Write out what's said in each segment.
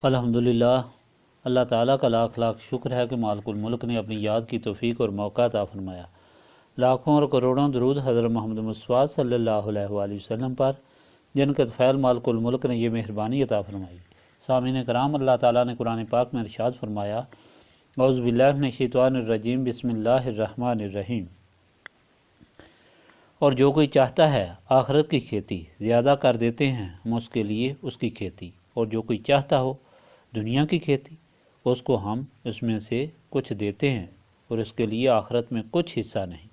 الحمدللہ، اللہ تعالیٰ کا لاکھ لاکھ شکر ہے کہ مالک الملک نے اپنی یاد کی توفیق اور موقع عطا فرمایا۔ لاکھوں اور کروڑوں درود حضرت محمد مصطفیٰ صلی اللہ علیہ وآلہ وسلم پر، جن کے طفیل مالک الملک نے یہ مہربانی عطا فرمائی۔ سامعین کرام، اللہ تعالیٰ نے قرآن پاک میں ارشاد فرمایا، اعوذ باللہ من الشیطان الرجیم، بسم اللہ الرحمن الرحیم۔ اور جو کوئی چاہتا ہے آخرت کی کھیتی، زیادہ کر دیتے ہیں ہم اس کے لیے اس کی کھیتی، اور جو کوئی چاہتا ہو دنیا کی کھیتی، اس کو ہم اس میں سے کچھ دیتے ہیں اور اس کے لیے آخرت میں کچھ حصہ نہیں۔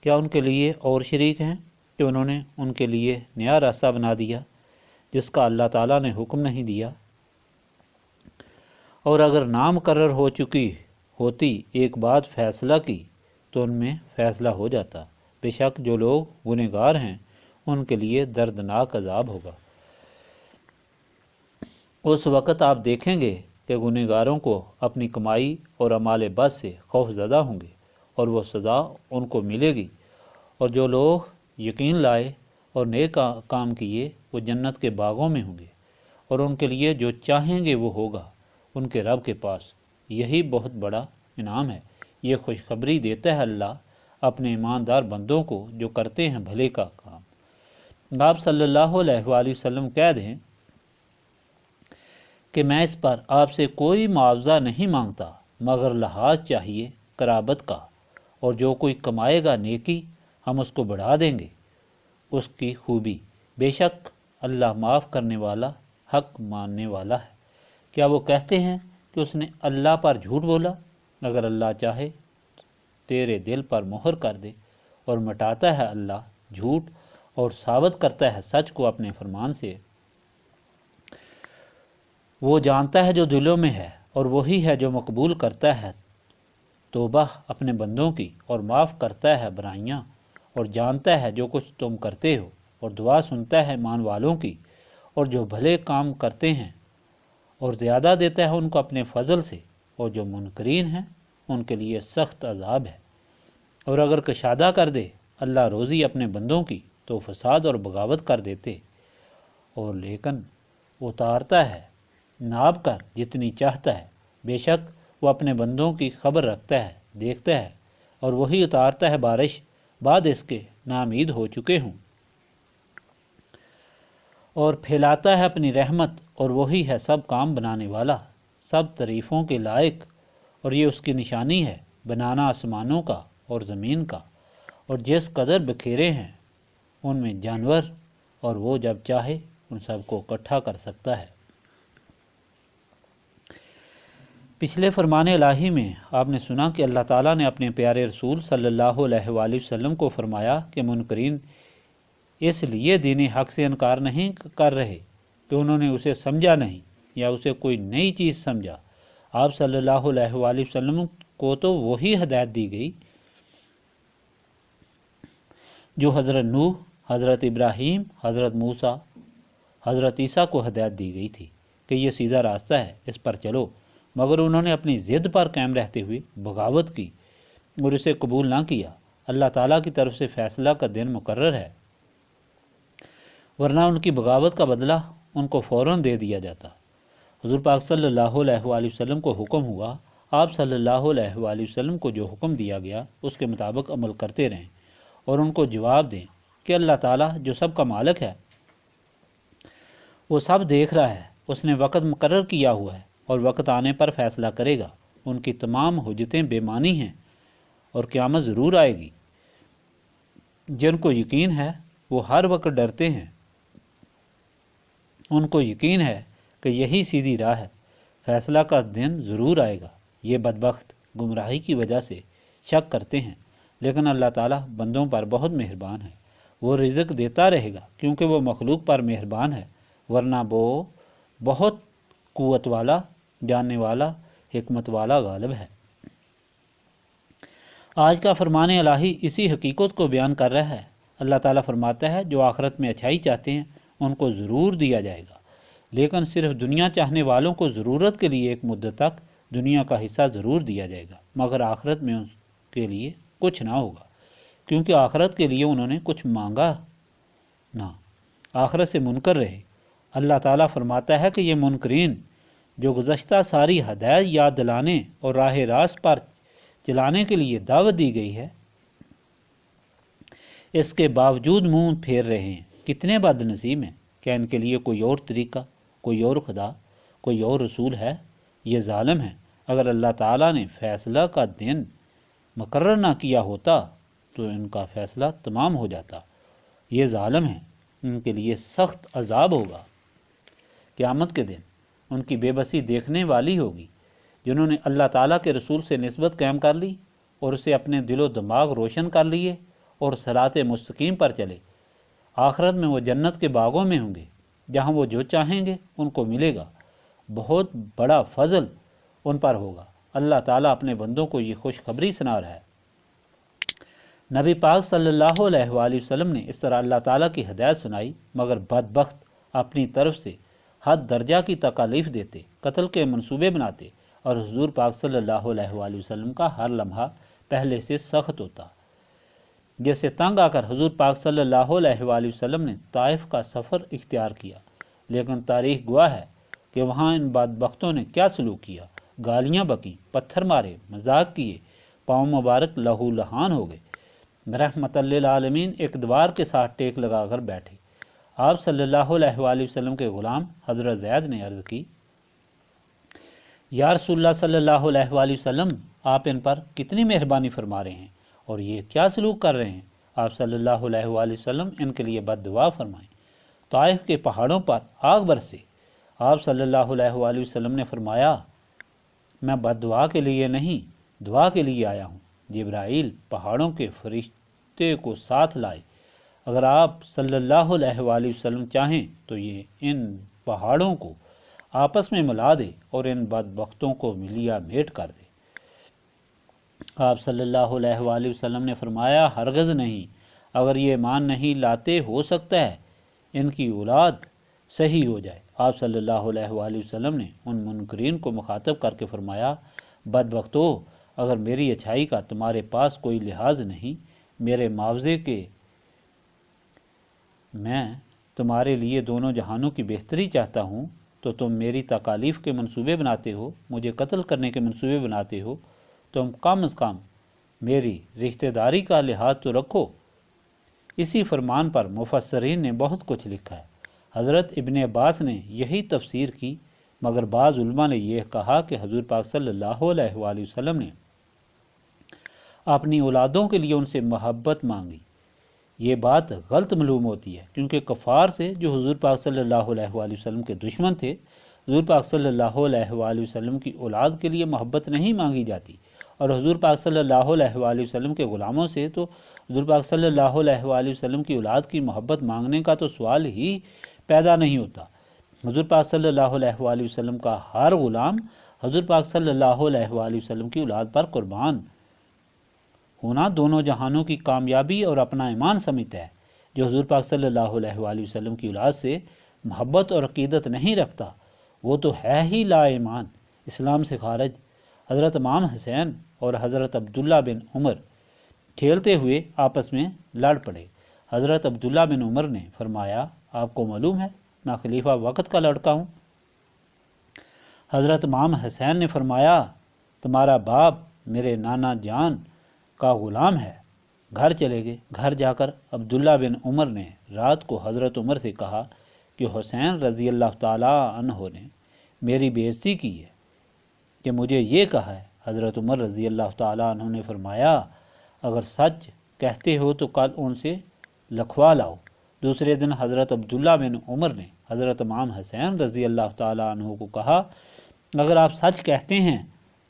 کیا ان کے لیے اور شریک ہیں کہ انہوں نے ان کے لیے نیا راستہ بنا دیا جس کا اللہ تعالیٰ نے حکم نہیں دیا؟ اور اگر نامقرر ہو چکی ہوتی ایک بات فیصلہ کی تو ان میں فیصلہ ہو جاتا۔ بے شک جو لوگ گنہگار ہیں ان کے لیے دردناک عذاب ہوگا۔ اس وقت آپ دیکھیں گے کہ گنہگاروں کو اپنی کمائی اور اعمال بد سے خوف زدہ ہوں گے اور وہ سزا ان کو ملے گی، اور جو لوگ یقین لائے اور نیک کام کیے وہ جنت کے باغوں میں ہوں گے، اور ان کے لیے جو چاہیں گے وہ ہوگا ان کے رب کے پاس۔ یہی بہت بڑا انعام ہے۔ یہ خوشخبری دیتا ہے اللہ اپنے ایماندار بندوں کو جو کرتے ہیں بھلے کا کام۔ آپ صلی اللہ علیہ وآلہ وسلم کہہ دیں کہ میں اس پر آپ سے کوئی معاوضہ نہیں مانگتا مگر لحاظ چاہیے قرابت کا، اور جو کوئی کمائے گا نیکی ہم اس کو بڑھا دیں گے اس کی خوبی۔ بے شک اللہ معاف کرنے والا، حق ماننے والا ہے۔ کیا وہ کہتے ہیں کہ اس نے اللہ پر جھوٹ بولا؟ اگر اللہ چاہے تیرے دل پر مہر کر دے، اور مٹاتا ہے اللہ جھوٹ اور ثابت کرتا ہے سچ کو اپنے فرمان سے۔ وہ جانتا ہے جو دلوں میں ہے، اور وہی ہے جو مقبول کرتا ہے توبہ اپنے بندوں کی، اور معاف کرتا ہے برائیاں، اور جانتا ہے جو کچھ تم کرتے ہو، اور دعا سنتا ہے ایمان والوں کی، اور جو بھلے کام کرتے ہیں، اور زیادہ دیتا ہے ان کو اپنے فضل سے، اور جو منکرین ہیں ان کے لیے سخت عذاب ہے۔ اور اگر کشادہ کر دے اللہ روزی اپنے بندوں کی تو فساد اور بغاوت کر دیتے، اور لیکن اتارتا ہے ناب کر جتنی چاہتا ہے۔ بے شک وہ اپنے بندوں کی خبر رکھتا ہے، دیکھتا ہے، اور وہی اتارتا ہے بارش بعد اس کے نامید ہو چکے ہوں، اور پھیلاتا ہے اپنی رحمت، اور وہی ہے سب کام بنانے والا، سب تعریفوں کے لائق۔ اور یہ اس کی نشانی ہے بنانا آسمانوں کا اور زمین کا، اور جس قدر بکھیرے ہیں ان میں جانور، اور وہ جب چاہے ان سب کو اکٹھا کر سکتا ہے۔ پچھلے فرمان الہی میں آپ نے سنا کہ اللہ تعالیٰ نے اپنے پیارے رسول صلی اللہ علیہ وآلہ وسلم کو فرمایا کہ منکرین اس لیے دین حق سے انکار نہیں کر رہے کہ انہوں نے اسے سمجھا نہیں یا اسے کوئی نئی چیز سمجھا۔ آپ صلی اللہ علیہ وآلہ وسلم کو تو وہی ہدایت دی گئی جو حضرت نوح، حضرت ابراہیم، حضرت موسیٰ، حضرت عیسیٰ کو ہدایت دی گئی تھی کہ یہ سیدھا راستہ ہے، اس پر چلو، مگر انہوں نے اپنی ضد پر قائم رہتے ہوئے بغاوت کی اور اسے قبول نہ کیا۔ اللہ تعالیٰ کی طرف سے فیصلہ کا دن مقرر ہے، ورنہ ان کی بغاوت کا بدلہ ان کو فوراً دے دیا جاتا۔ حضور پاک صلی اللہ علیہ وآلہ وسلم کو حکم ہوا آپ صلی اللہ علیہ وآلہ وسلم کو جو حکم دیا گیا اس کے مطابق عمل کرتے رہیں، اور ان کو جواب دیں کہ اللہ تعالیٰ جو سب کا مالک ہے وہ سب دیکھ رہا ہے، اس نے وقت مقرر کیا ہوا ہے اور وقت آنے پر فیصلہ کرے گا۔ ان کی تمام حجتیں بے معنی ہیں اور قیامت ضرور آئے گی۔ جن کو یقین ہے وہ ہر وقت ڈرتے ہیں، ان کو یقین ہے کہ یہی سیدھی راہ ہے، فیصلہ کا دن ضرور آئے گا۔ یہ بدبخت گمراہی کی وجہ سے شک کرتے ہیں، لیکن اللہ تعالیٰ بندوں پر بہت مہربان ہے، وہ رزق دیتا رہے گا کیونکہ وہ مخلوق پر مہربان ہے، ورنہ وہ بہت قوت والا، جاننے والا، حکمت والا غالب ہے۔ آج کا فرمان الہی اسی حقیقت کو بیان کر رہا ہے۔ اللہ تعالیٰ فرماتا ہے جو آخرت میں اچھائی چاہتے ہیں ان کو ضرور دیا جائے گا، لیکن صرف دنیا چاہنے والوں کو ضرورت کے لیے ایک مدت تک دنیا کا حصہ ضرور دیا جائے گا، مگر آخرت میں ان کے لیے کچھ نہ ہوگا، کیونکہ آخرت کے لیے انہوں نے کچھ مانگا نہ، آخرت سے منکر رہے۔ اللہ تعالیٰ فرماتا ہے کہ یہ منکرین جو گزشتہ ساری ہدایت یاد دلانے اور راہ راست پر چلانے کے لیے دعوت دی گئی ہے، اس کے باوجود منہ پھیر رہے ہیں۔ کتنے بد نصیب ہیں! کیا ان کے لیے کوئی اور طریقہ، کوئی اور خدا، کوئی اور رسول ہے؟ یہ ظالم ہیں۔ اگر اللہ تعالیٰ نے فیصلہ کا دن مقرر نہ کیا ہوتا تو ان کا فیصلہ تمام ہو جاتا۔ یہ ظالم ہیں، ان کے لیے سخت عذاب ہوگا۔ قیامت کے دن ان کی بے بسی دیکھنے والی ہوگی۔ جنہوں نے اللہ تعالیٰ کے رسول سے نسبت قائم کر لی اور اسے اپنے دل و دماغ روشن کر لیے اور صراط مستقیم پر چلے، آخرت میں وہ جنت کے باغوں میں ہوں گے، جہاں وہ جو چاہیں گے ان کو ملے گا۔ بہت بڑا فضل ان پر ہوگا۔ اللہ تعالیٰ اپنے بندوں کو یہ خوشخبری سنا رہا ہے۔ نبی پاک صلی اللہ علیہ وآلہ وسلم نے اس طرح اللہ تعالیٰ کی ہدایت سنائی، مگر بدبخت اپنی طرف سے حد درجہ کی تکالیف دیتے، قتل کے منصوبے بناتے، اور حضور پاک صلی اللہ علیہ وآلہ وسلم کا ہر لمحہ پہلے سے سخت ہوتا، جس سے تنگ آ کر حضور پاک صلی اللہ علیہ وآلہ وسلم نے طائف کا سفر اختیار کیا۔ لیکن تاریخ گواہ ہے کہ وہاں ان بدبختوں نے کیا سلوک کیا۔ گالیاں بکیں، پتھر مارے، مذاق کیے، پاؤں مبارک لہو لہان ہو گئے۔ رحمت للعالمین ایک دیوار کے ساتھ ٹیک لگا کر بیٹھے۔ آپ صلی اللہ علیہ وآلہ وسلم کے غلام حضرت زید نے عرض کی، یا رسول اللہ صلی اللہ علیہ وآلہ وسلم، آپ ان پر کتنی مہربانی فرما رہے ہیں اور یہ کیا سلوک کر رہے ہیں؟ آپ صلی اللہ علیہ وآلہ وسلم ان کے لیے بد دعا فرمائیں۔ طائف کے پہاڑوں پر آگ برسے۔ آپ صلی اللہ علیہ وآلہ وسلم نے فرمایا، میں بد دعا کے لیے نہیں، دعا کے لیے آیا ہوں۔ جبرائیل پہاڑوں کے فرشتے کو ساتھ لائے۔ اگر آپ صلی اللہ علیہ وآلہ وسلم چاہیں تو یہ ان پہاڑوں کو آپس میں ملا دے اور ان بدبختوں کو ملیا میٹ کر دے۔ آپ صلی اللہ علیہ وآلہ وسلم نے فرمایا، ہرگز نہیں، اگر یہ ایمان نہیں لاتے ہو سکتا ہے ان کی اولاد صحیح ہو جائے۔ آپ صلی اللہ علیہ وآلہ وسلم نے ان منکرین کو مخاطب کر کے فرمایا، بدبختو، اگر میری اچھائی کا تمہارے پاس کوئی لحاظ نہیں، میرے معاوضے کے میں تمہارے لیے دونوں جہانوں کی بہتری چاہتا ہوں، تو تم میری تکالیف کے منصوبے بناتے ہو، مجھے قتل کرنے کے منصوبے بناتے ہو، تم کم از کم میری رشتہ داری کا لحاظ تو رکھو۔ اسی فرمان پر مفسرین نے بہت کچھ لکھا ہے۔ حضرت ابن عباس نے یہی تفسیر کی، مگر بعض علماء نے یہ کہا کہ حضور پاک صلی اللہ علیہ وآلہ وسلم نے اپنی اولادوں کے لیے ان سے محبت مانگی۔ یہ بات غلط معلوم ہوتی ہے، کیونکہ کفار سے جو حضور پاک صلی اللہ علیہ وآلہ وسلم کے دشمن تھے، حضور پاک صلی اللہ علیہ وآلہ وسلم کی اولاد کے لیے محبت نہیں مانگی جاتی، اور حضور پاک صلی اللہ علیہ وآلہ وسلم کے غلاموں سے تو حضور پاک صلی اللہ علیہ وآلہ وسلم کی اولاد کی محبت مانگنے کا تو سوال ہی پیدا نہیں ہوتا۔ حضور پاک صلی اللہ علیہ وآلہ وسلم کا ہر غلام حضور پاک صلی اللہ علیہ وآلہ وسلم کی اولاد پر قربان ہونا دونوں جہانوں کی کامیابی اور اپنا ایمان سمجھتا ہے۔ جو حضور پاک صلی اللہ علیہ وآلہ وسلم کی اولاد سے محبت اور عقیدت نہیں رکھتا، وہ تو ہے ہی لا ایمان، اسلام سے خارج۔ حضرت امام حسین اور حضرت عبداللہ بن عمر کھیلتے ہوئے آپس میں لڑ پڑے۔ حضرت عبداللہ بن عمر نے فرمایا، آپ کو معلوم ہے میں خلیفہ وقت کا لڑکا ہوں؟ حضرت امام حسین نے فرمایا، تمہارا باپ میرے نانا جان کا غلام ہے۔ گھر چلے گئے۔ گھر جا کر عبداللہ بن عمر نے رات کو حضرت عمر سے کہا کہ حسین رضی اللہ تعالیٰ عنہ نے میری بے عزتی کی ہے کہ مجھے یہ کہا ہے۔ حضرت عمر رضی اللہ تعالیٰ عنہ نے فرمایا، اگر سچ کہتے ہو تو کل ان سے لکھوا لاؤ۔ دوسرے دن حضرت عبداللہ بن عمر نے حضرت امام حسین رضی اللہ تعالیٰ عنہ کو کہا، اگر آپ سچ کہتے ہیں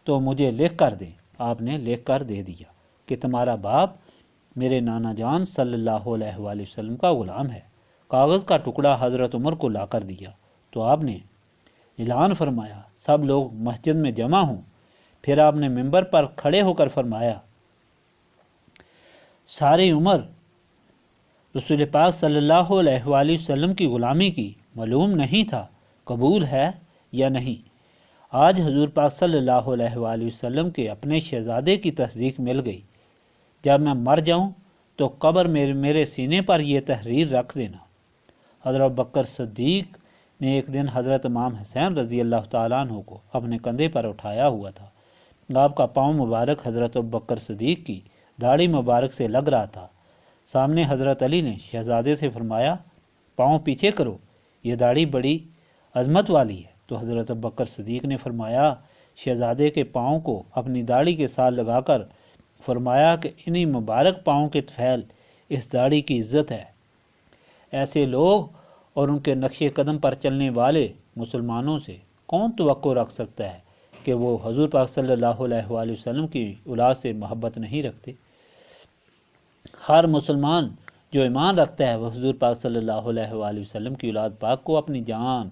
تو مجھے لکھ کر دیں۔ آپ نے لکھ کر دے دیا کہ تمہارا باپ میرے نانا جان صلی اللہ علیہ وآلہ وسلم کا غلام ہے۔ کاغذ کا ٹکڑا حضرت عمر کو لا کر دیا تو آپ نے اعلان فرمایا، سب لوگ مسجد میں جمع ہوں۔ پھر آپ نے ممبر پر کھڑے ہو کر فرمایا، ساری عمر رسول پاک صلی اللہ علیہ وآلہ وسلم کی غلامی کی، معلوم نہیں تھا قبول ہے یا نہیں۔ آج حضور پاک صلی اللہ علیہ وآلہ وسلم کے اپنے شہزادے کی تصدیق مل گئی۔ جب میں مر جاؤں تو قبر میرے سینے پر یہ تحریر رکھ دینا۔ حضرت بکر صدیق نے ایک دن حضرت امام حسین رضی اللہ تعالیٰ عنہ کو اپنے کندھے پر اٹھایا ہوا تھا۔ آپ کا پاؤں مبارک حضرت ابوبکر صدیق کی داڑھی مبارک سے لگ رہا تھا۔ سامنے حضرت علی نے شہزادے سے فرمایا، پاؤں پیچھے کرو، یہ داڑھی بڑی عظمت والی ہے۔ تو حضرت ابوبکر صدیق نے فرمایا، شہزادے کے پاؤں کو اپنی داڑھی کے ساتھ لگا کر فرمایا کہ انہی مبارک پاؤں کے طفیل اس داڑھی کی عزت ہے۔ ایسے لوگ اور ان کے نقش قدم پر چلنے والے مسلمانوں سے کون توقع رکھ سکتا ہے کہ وہ حضور پاک صلی اللہ علیہ وآلہ وسلم کی اولاد سے محبت نہیں رکھتے؟ ہر مسلمان جو ایمان رکھتا ہے وہ حضور پاک صلی اللہ علیہ وآلہ وسلم کی اولاد پاک کو اپنی جان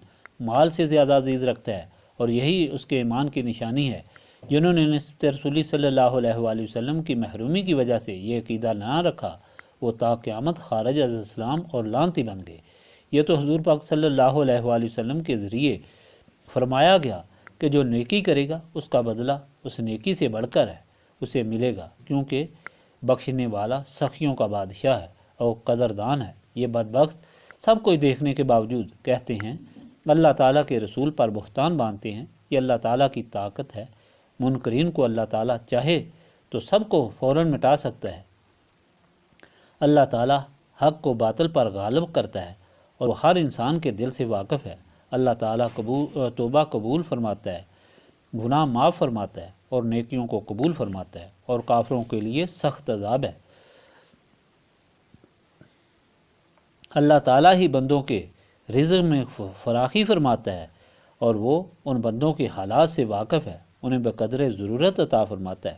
مال سے زیادہ عزیز رکھتا ہے، اور یہی اس کے ایمان کی نشانی ہے۔ جنہوں نے نسبت رسولی صلی اللہ علیہ وآلہ وسلم کی محرومی کی وجہ سے یہ عقیدہ نہ رکھا، وہ تا قیامت خارج از اسلام اور لعنتی بن گئے۔ یہ تو حضور پاک صلی اللہ علیہ وآلہ وسلم کے ذریعے فرمایا گیا کہ جو نیکی کرے گا اس کا بدلہ اس نیکی سے بڑھ کر ہے، اسے ملے گا، کیونکہ بخشنے والا سخیوں کا بادشاہ ہے اور قدردان ہے۔ یہ بدبخت سب کچھ دیکھنے کے باوجود کہتے ہیں اللہ تعالیٰ کے رسول پر بہتان باندھتے ہیں، یہ اللہ تعالیٰ کی طاقت ہے۔ منکرین کو اللہ تعالیٰ چاہے تو سب کو فوراً مٹا سکتا ہے۔ اللہ تعالیٰ حق کو باطل پر غالب کرتا ہے اور وہ ہر انسان کے دل سے واقف ہے۔ اللہ تعالیٰ توبہ قبول فرماتا ہے، گناہ معاف فرماتا ہے اور نیکیوں کو قبول فرماتا ہے، اور کافروں کے لیے سخت عذاب ہے۔ اللہ تعالیٰ ہی بندوں کے رزق میں فراخی فرماتا ہے، اور وہ ان بندوں کے حالات سے واقف ہے، انہیں بقدر ضرورت عطا فرماتا ہے۔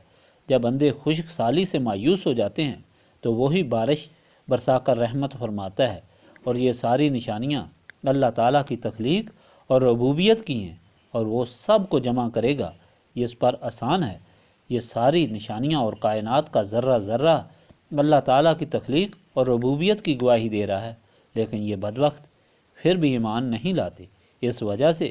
جب بندے خشک سالی سے مایوس ہو جاتے ہیں تو وہی بارش برسا کر رحمت فرماتا ہے، اور یہ ساری نشانیاں اللہ تعالیٰ کی تخلیق اور ربوبیت کی ہیں، اور وہ سب کو جمع کرے گا، یہ اس پر آسان ہے۔ یہ ساری نشانیاں اور کائنات کا ذرہ ذرہ اللہ تعالیٰ کی تخلیق اور ربوبیت کی گواہی دے رہا ہے، لیکن یہ بدبخت پھر بھی ایمان نہیں لاتے، اس وجہ سے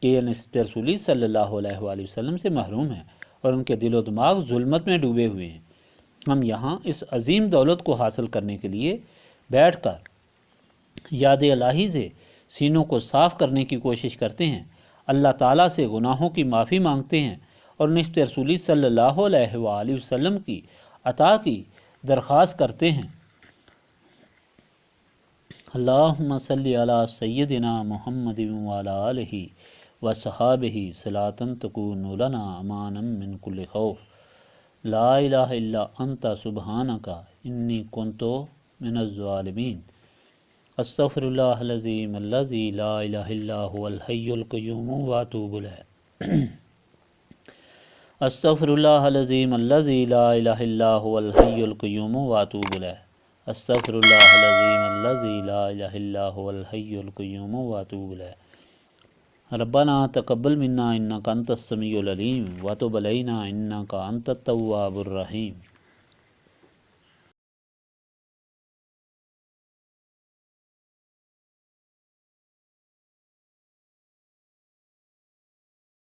کہ یہ نسبت رسولی صلی اللہ علیہ وآلہ وسلم سے محروم ہیں اور ان کے دل و دماغ ظلمت میں ڈوبے ہوئے ہیں۔ ہم یہاں اس عظیم دولت کو حاصل کرنے کے لیے بیٹھ کر یاد الہی سے سینوں کو صاف کرنے کی کوشش کرتے ہیں، اللہ تعالیٰ سے گناہوں کی معافی مانگتے ہیں اور نسبت رسولی صلی اللہ علیہ وآلہ وسلم کی عطا کی درخواست کرتے ہیں۔ اللہم صلی علی سیدنا محمد وعلی آلہ وصحابہ صلاۃ تکون لنا امانا من کل خوف، لا الہ الا انت سبحانک انی کنت من الظالمین، استغفر اللہ العظیم الذی لا الہ الا هو الحی القیوم واتوب الیہ، استغفر اللہ العظیم الذی لا الہ الا هو الحی القیوم واتوب الیہ، استغفر اللہ العظیم الذی لا الہ الا هو الحی القیوم واتوب الیہ، ربنا تقبل منا انک انت السمیع العلیم وتب علینا انک انت التواب الرحیم۔